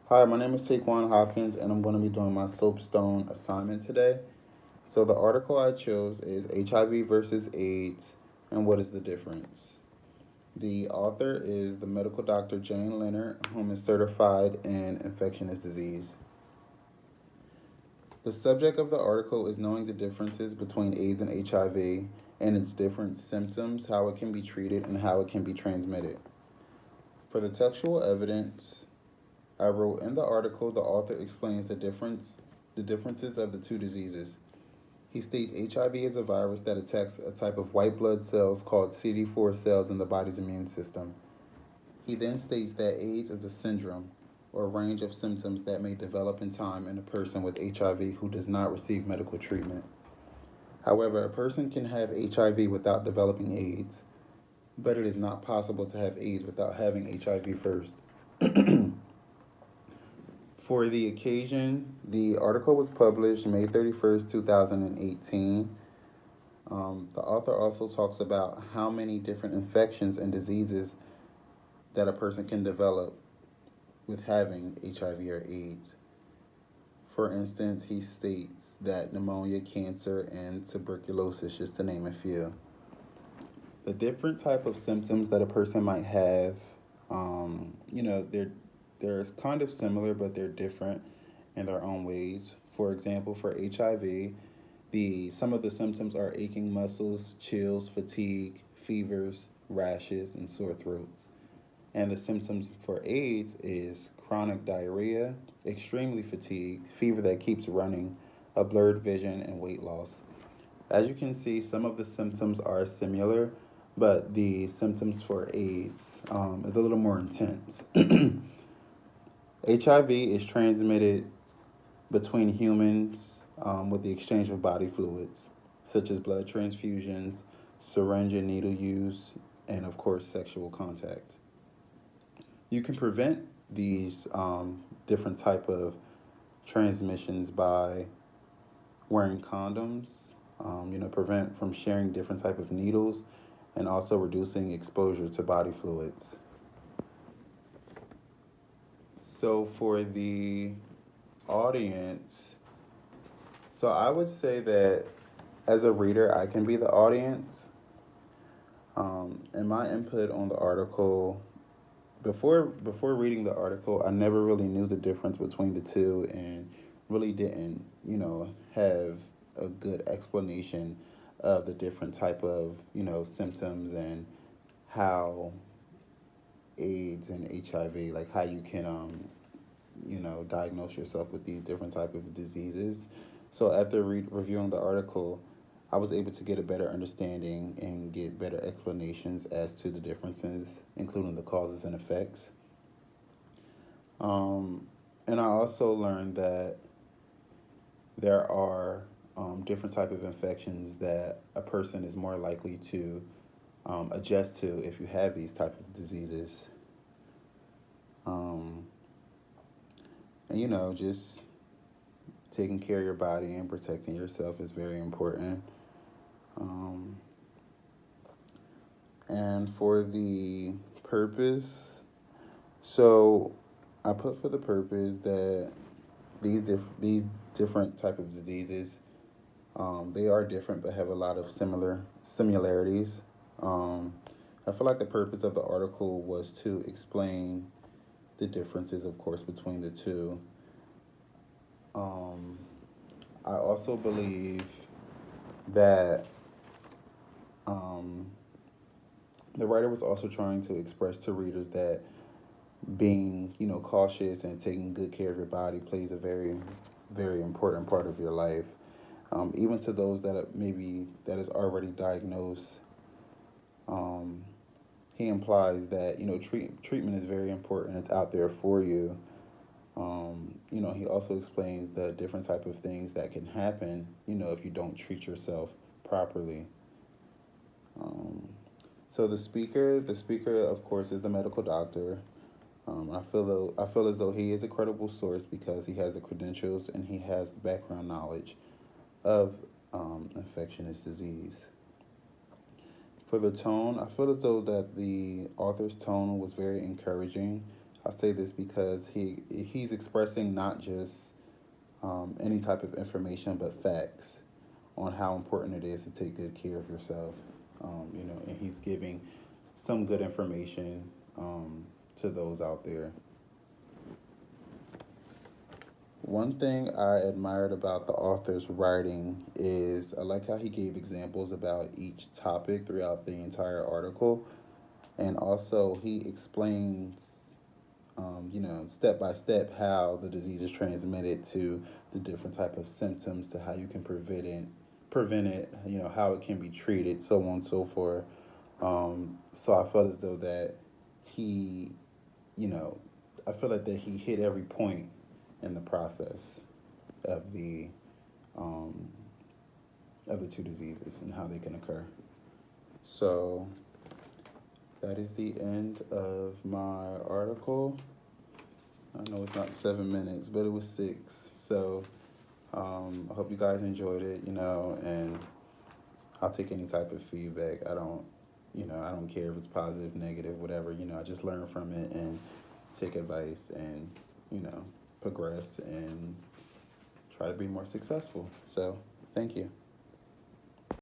Hi, my name is Taquan Hopkins, and I'm going to be doing my soapstone assignment today. So, the article I chose is HIV versus AIDS and what is the difference? The author is the medical doctor Jane Leonard, whom is certified in infectious disease. The subject of the article is knowing the differences between AIDS and HIV and its different symptoms, how it can be treated, and how it can be transmitted. For the textual evidence, I wrote in the article, the author explains the differences of the two diseases. He states HIV is a virus that attacks a type of white blood cells called CD4 cells in the body's immune system. He then states that AIDS is a syndrome or a range of symptoms that may develop in time in a person with HIV who does not receive medical treatment. However, a person can have HIV without developing AIDS, but it is not possible to have AIDS without having HIV first. For the occasion, the article was published May 31st, 2018. The author also talks about how many different infections and diseases that a person can develop with having HIV or AIDS. For instance, he states that pneumonia, cancer, and tuberculosis, just to name a few. The different type of symptoms that a person might have, they're kind of similar, but they're different in their own ways. For example, for HIV, the some of the symptoms are aching muscles, chills, fatigue, fevers, rashes, and sore throats. And the symptoms for AIDS is chronic diarrhea, extremely fatigue, fever that keeps running, a blurred vision, and weight loss. As you can see, some of the symptoms are similar, but the symptoms for AIDS is a little more intense. HIV is transmitted between humans with the exchange of body fluids, such as blood transfusions, syringe and needle use, and of course, sexual contact. You can prevent these different type of transmissions by wearing condoms. Prevent from sharing different type of needles, and also reducing exposure to body fluids. So for the audience, so I would say that as a reader, I can be the audience. And my input on the article before reading the article, I never really knew the difference between the two, and really didn't, have a good explanation of the different type of symptoms and how AIDS and HIV, like how you can diagnose yourself with these different type of diseases. So after reviewing the article, I was able to get a better understanding and get better explanations as to the differences, including the causes and effects. Um, and I also learned that there are different type of infections that a person is more likely to adjust to if you have these type of diseases. Um, and just taking care of your body and protecting yourself is very important. Um, and for the purpose, so I put for the purpose that these different type of diseases, they are different but have a lot of similarities. Um, I feel like the purpose of the article was to explain the differences, of course, between the two. Um, I also believe that um, the writer was also trying to express to readers that being, cautious and taking good care of your body plays a very, very important part of your life. Even to those that maybe that is already diagnosed, um, he implies that treatment is very important. It's out there for you. He also explains the different type of things that can happen. If you don't treat yourself properly. Um, so the speaker, of course, is the medical doctor. I feel as though he is a credible source because he has the credentials and he has the background knowledge of infectious disease. For the tone, I feel as though that the author's tone was very encouraging. I say this because he's expressing not just any type of information, but facts on how important it is to take good care of yourself. And he's giving some good information to those out there. One thing I admired about the author's writing is I like how he gave examples about each topic throughout the entire article, and also he explains, step by step how the disease is transmitted to the different type of symptoms to how you can prevent it, how it can be treated, so on and so forth. So I felt as though that he, you know, I feel like that he hit every point in the process of um, the two diseases and how they can occur. So that is the end of my article. I know it's not 7 minutes, but it was 6. So I hope you guys enjoyed it, and I'll take any type of feedback. I don't care if it's positive, negative, whatever. I just learn from it and take advice and, progress and try to be more successful. So thank you.